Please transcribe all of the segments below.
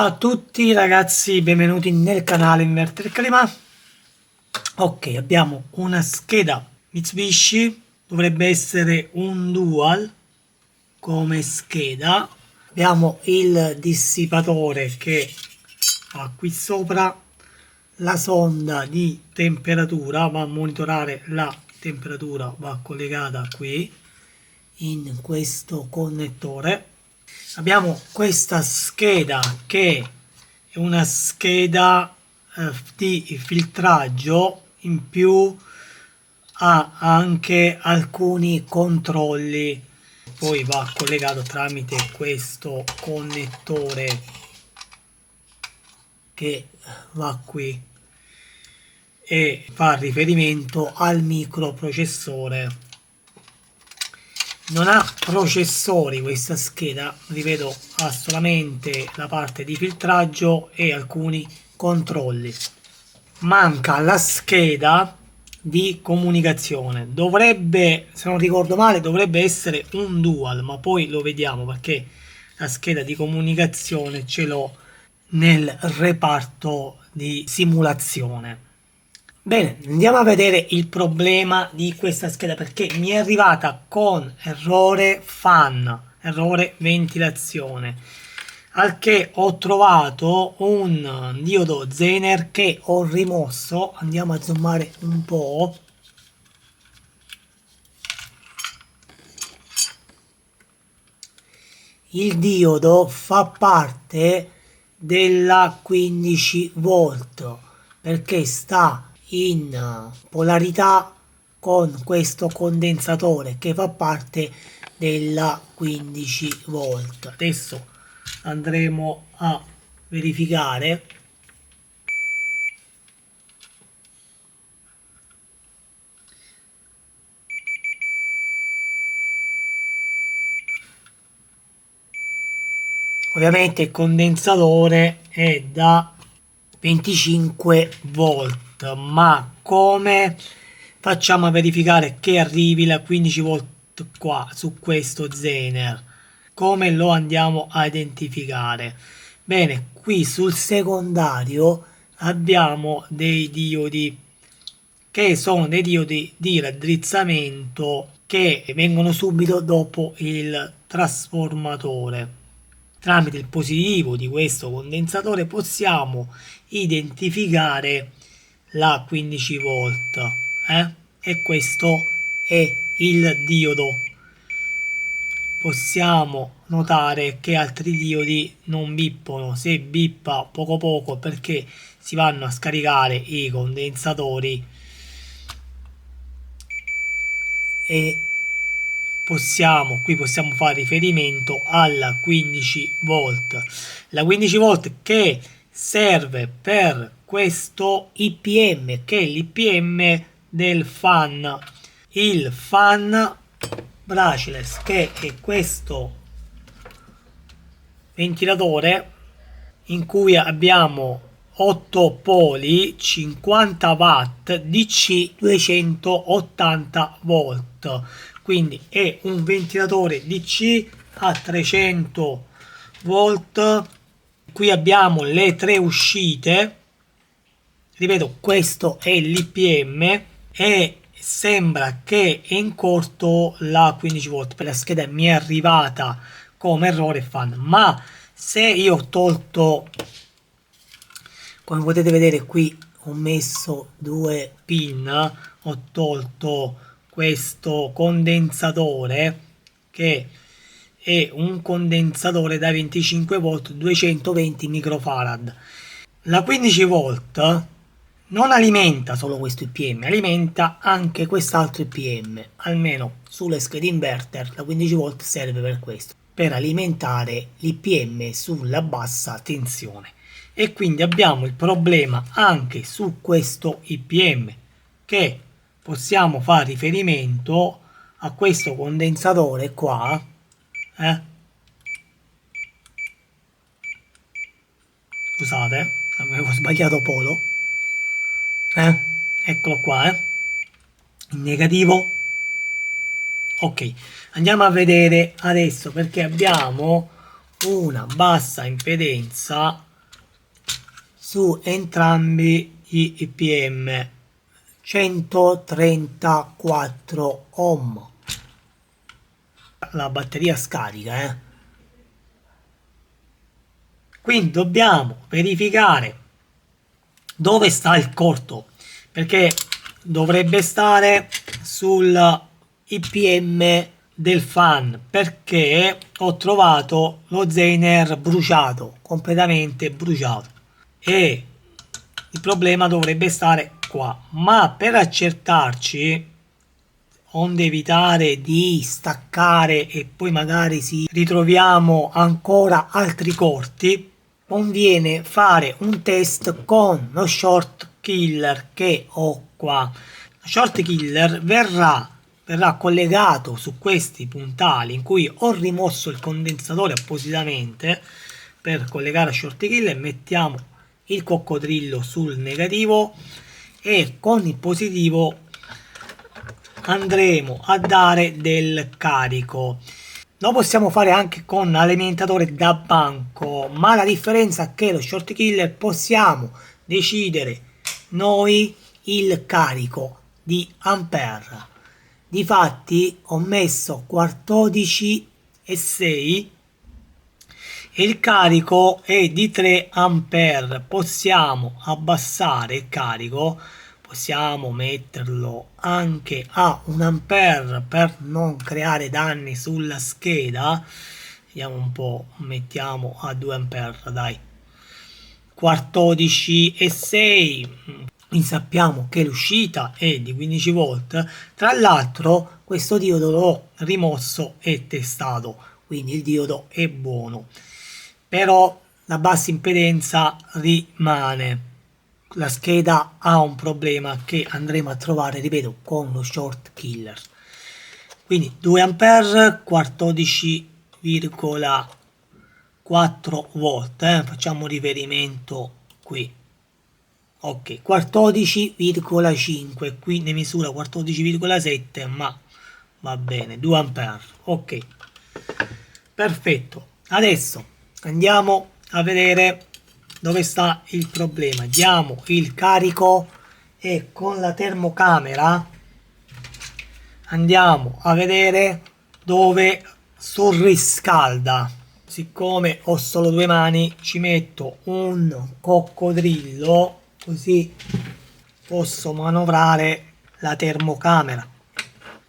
Ciao a tutti ragazzi, benvenuti nel canale Inverter Clima. Ok, abbiamo una scheda Mitsubishi, dovrebbe essere un dual come scheda. Abbiamo il dissipatore che ha qui sopra la sonda di temperatura, va a monitorare la temperatura, va collegata qui in questo connettore. Abbiamo questa scheda che è una scheda di filtraggio, in più ha anche alcuni controlli, poi va collegato tramite questo connettore che va qui e fa riferimento al microprocessore. Non ha processori questa scheda, ripeto, ha solamente la parte di filtraggio e alcuni controlli. Manca la scheda di comunicazione. Dovrebbe, se non ricordo male, dovrebbe essere un dual, ma poi lo vediamo perché la scheda di comunicazione ce l'ho nel reparto di simulazione. Bene, andiamo a vedere il problema di questa scheda perché mi è arrivata con errore fan, errore ventilazione, al che ho trovato un diodo Zener che ho rimosso. Andiamo a zoomare un po'. Il diodo fa parte della 15 volt perché sta in polarità con questo condensatore che fa parte della 15 volt. Adesso andremo a verificare. Ovviamente il condensatore è da 25 volt, ma come facciamo a verificare che arrivi la 15 volt qua su questo Zener? Come lo andiamo a identificare? Bene, qui sul secondario abbiamo dei diodi che sono dei diodi di raddrizzamento che vengono subito dopo il trasformatore. Tramite il positivo di questo condensatore possiamo identificare la 15 volt e questo è il diodo. Possiamo notare che altri diodi non bippano. Se bippa poco poco perché si vanno a scaricare i condensatori e qui possiamo fare riferimento alla 15 volt. La 15 volt che serve per questo IPM, che è l'IPM del fan. Il fan brushless, che è questo ventilatore in cui abbiamo 8 poli, 50 watt, DC 280 volt. Quindi è un ventilatore DC a 300 volt. Qui abbiamo le tre uscite. Ripeto, questo è l'IPM e sembra che è in corto la 15 volt. Per la scheda mi è arrivata come errore fan, ma se io ho tolto, come potete vedere qui ho messo due pin, ho tolto questo condensatore che è un condensatore da 25 volt 220 microfarad. La 15 volt non alimenta solo questo IPM, alimenta anche quest'altro IPM. Almeno sulle schede inverter la 15 volt serve per questo, per alimentare l'IPM sulla bassa tensione. E quindi abbiamo il problema anche su questo IPM, che possiamo fare riferimento a questo condensatore qua, scusate, avevo sbagliato polo, eccolo qua, in negativo. Ok, andiamo a vedere adesso perché abbiamo una bassa impedenza su entrambi gli IPM, 134 ohm. La batteria scarica, quindi dobbiamo verificare dove sta il corto, perché dovrebbe stare sul IPM del fan, perché ho trovato lo Zener bruciato, completamente bruciato, e il problema dovrebbe stare qua. Ma per accertarci, onde evitare di staccare e poi magari si ritroviamo ancora altri corti, conviene fare un test con lo short killer che ho qua. Lo short killer verrà collegato su questi puntali in cui ho rimosso il condensatore appositamente per collegare a short killer. Mettiamo il coccodrillo sul negativo e con il positivo andremo a dare del carico. Lo possiamo fare anche con alimentatore da banco, ma la differenza è che lo short killer possiamo decidere noi il carico di ampere. Difatti ho messo 14,6 e il carico è di 3 ampere. Possiamo abbassare il carico, possiamo metterlo anche a 1 ampere per non creare danni sulla scheda. Vediamo un po', mettiamo a 2 ampere, dai, 14,6. Quindi sappiamo che l'uscita è di 15 volt. Tra l'altro questo diodo l'ho rimosso e testato, quindi il diodo è buono, però la bassa impedenza rimane. La scheda ha un problema che andremo a trovare, ripeto, con lo short killer. Quindi 2 ampere, 14,4 volt, facciamo riferimento qui. Ok, 14,5, qui ne misura 14,7, ma va bene, 2 ampere. Ok, perfetto. Adesso andiamo a vedere dove sta il problema. Diamo il carico e con la termocamera andiamo a vedere dove surriscalda. Siccome ho solo 2 mani, ci metto un coccodrillo così posso manovrare la termocamera.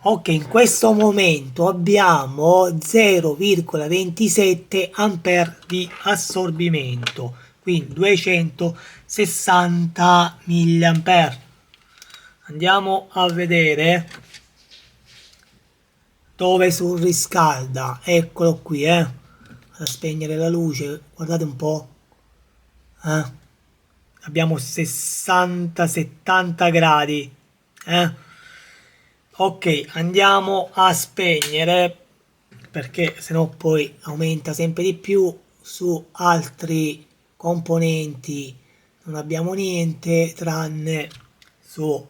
Ok, in questo momento abbiamo 0,27 ampere di assorbimento, quindi 260 mA. Andiamo a vedere dove surriscalda. Eccolo qui, a spegnere la luce, guardate un po', abbiamo 60-70 gradi, ok, andiamo a spegnere perché sennò poi aumenta sempre di più. Su altri componenti non abbiamo niente tranne su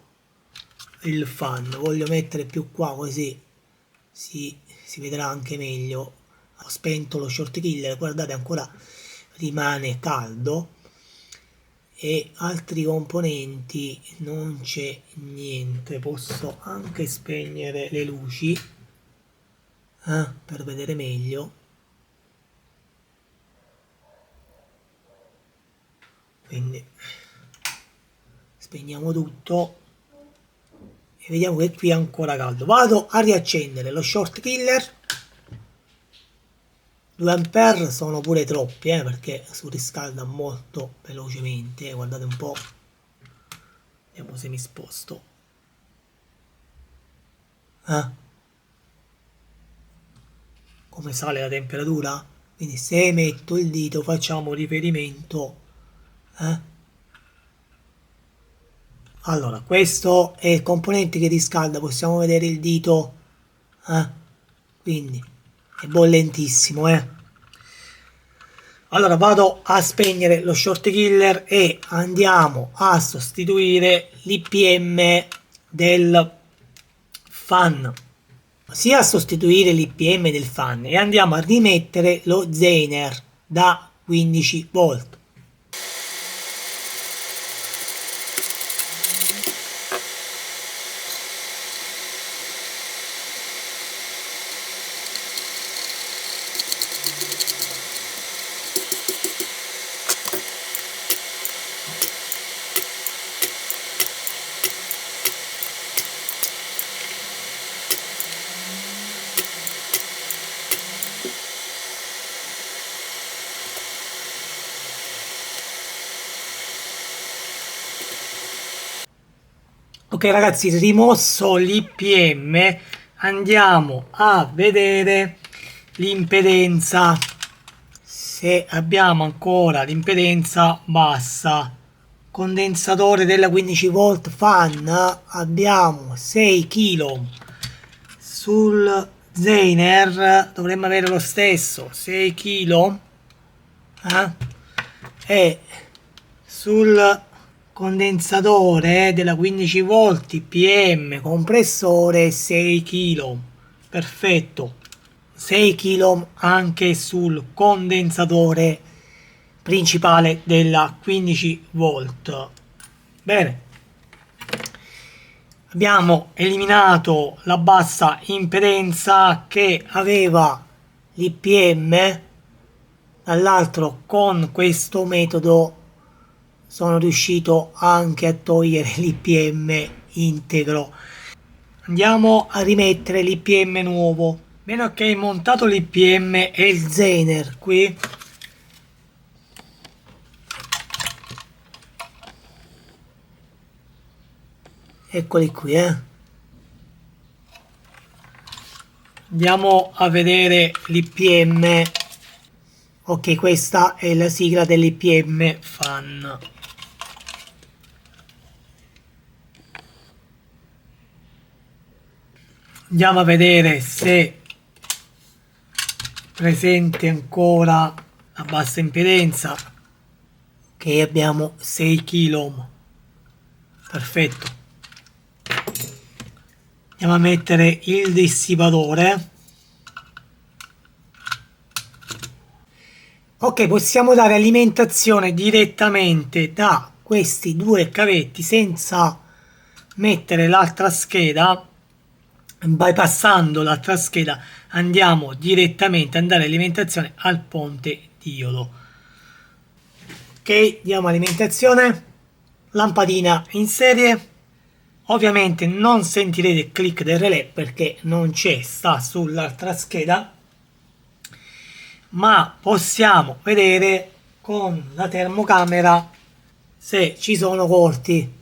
il fan. Voglio mettere più qua così si vedrà anche meglio. Ho spento lo short killer, guardate, ancora rimane caldo, e altri componenti non c'è niente. Posso anche spegnere le luci per vedere meglio. Quindi spegniamo tutto e vediamo che qui è ancora caldo. Vado a riaccendere lo short killer. 2 ampere sono pure troppi, perché surriscalda molto velocemente. Guardate un po', vediamo se mi sposto. Come sale la temperatura? Quindi se metto il dito facciamo riferimento. Allora, questo è il componente che riscalda, possiamo vedere il dito, quindi è bollentissimo, Allora vado a spegnere lo short killer e andiamo a sostituire l'IPM del fan, sia a sostituire l'IPM del fan, e andiamo a rimettere lo Zener da 15 volt. Ok ragazzi, rimosso l'IPM, andiamo a vedere l'impedenza. Se abbiamo ancora l'impedenza bassa, condensatore della 15 volt fan, abbiamo 6 kg. Sul Zener dovremmo avere lo stesso, 6 kg, e sul condensatore della 15 volt PM compressore 6 kg. Perfetto. 6 kg anche sul condensatore principale della 15 volt. Bene, abbiamo eliminato la bassa impedenza che aveva l'IPM. Dall'altro, con questo metodo sono riuscito anche a togliere l'IPM integro. Andiamo a rimettere l'IPM nuovo. Bene, ok, montato l'IPM e il Zener qui. Eccoli qui, Andiamo a vedere l'IPM. Ok, questa è la sigla dell'IPM fan. Andiamo a vedere se presente ancora la bassa impedenza, che abbiamo 6 kg. Perfetto. Andiamo a mettere il dissipatore. Ok, possiamo dare alimentazione direttamente da questi due cavetti senza mettere l'altra scheda. Bypassando l'altra scheda andiamo direttamente a dare alimentazione al ponte diodo. Ok, diamo alimentazione, lampadina in serie. Ovviamente non sentirete il click del relè perché non c'è, sta sull'altra scheda, ma possiamo vedere con la termocamera se ci sono corti.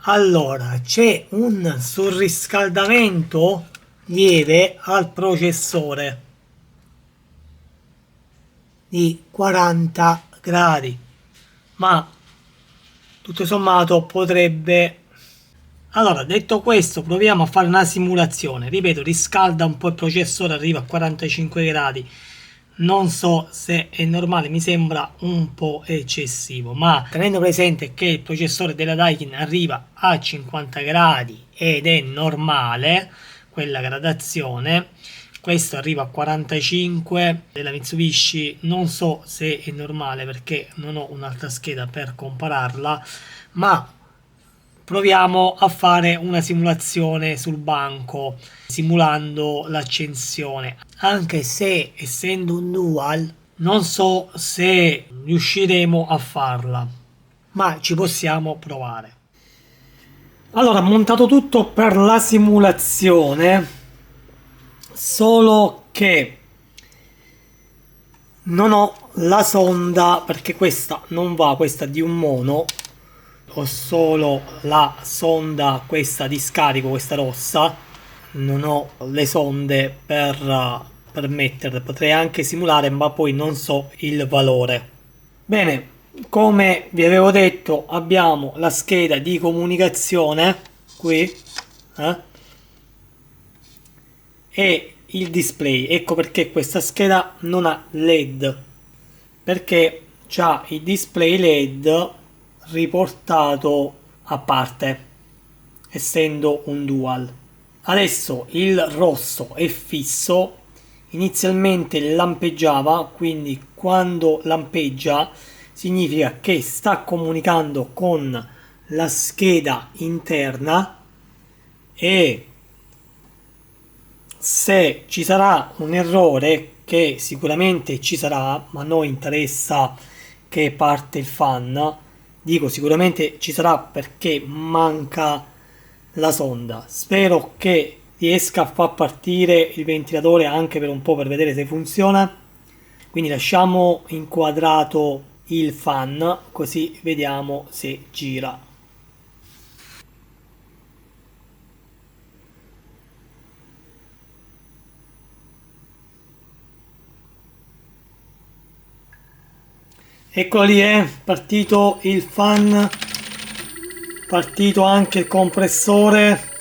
Allora, c'è un surriscaldamento lieve al processore di 40 gradi, ma tutto sommato potrebbe. Allora, detto questo, proviamo a fare una simulazione. Ripeto, riscalda un po' il processore, arriva a 45 gradi. Non so se è normale, mi sembra un po' eccessivo, ma tenendo presente che il processore della Daikin arriva a 50 gradi ed è normale quella gradazione, questo arriva a 45 della Mitsubishi, non so se è normale perché non ho un'altra scheda per compararla, ma proviamo a fare una simulazione sul banco simulando l'accensione, anche se essendo un dual non so se riusciremo a farla, ma ci possiamo provare. Allora, ho montato tutto per la simulazione, solo che non ho la sonda perché questa non va, questa di un mono. Ho solo la sonda, questa di scarico, questa rossa. Non ho le sonde per metterle. Potrei anche simulare, ma poi non so il valore. Bene, come vi avevo detto, abbiamo la scheda di comunicazione qui, e il display. Ecco perché questa scheda non ha LED, perché c'ha il display LED riportato a parte, essendo un dual. Adesso il rosso è fisso, inizialmente lampeggiava, quindi quando lampeggia significa che sta comunicando con la scheda interna, e se ci sarà un errore, che sicuramente ci sarà, ma a noi interessa che parte il fan, dico sicuramente ci sarà perché manca la sonda. Spero che riesca a far partire il ventilatore anche per un po', per vedere se funziona. Quindi lasciamo inquadrato il fan così vediamo se gira. Eccolo lì, partito il fan, partito anche il compressore.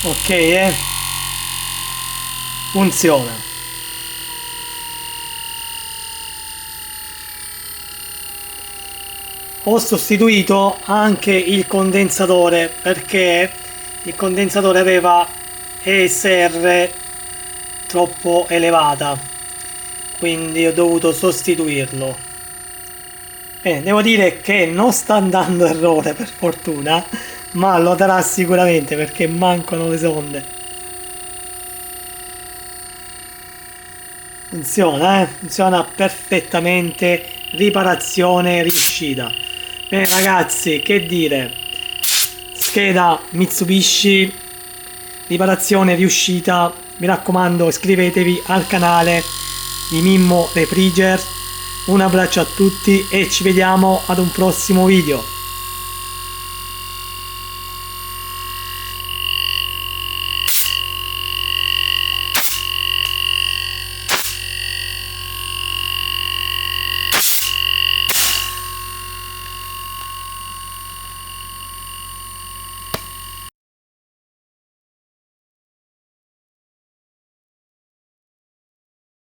Ok, funziona. Ho sostituito anche il condensatore perché il condensatore aveva ESR troppo elevata, quindi ho dovuto sostituirlo. Devo dire che non sta dando errore per fortuna, ma lo darà sicuramente perché mancano le sonde. Funziona, funziona perfettamente, riparazione riuscita. Bene ragazzi, che dire, scheda Mitsubishi, riparazione riuscita. Mi raccomando, iscrivetevi al canale di Mimmo Refriger. Un abbraccio a tutti e ci vediamo ad un prossimo video.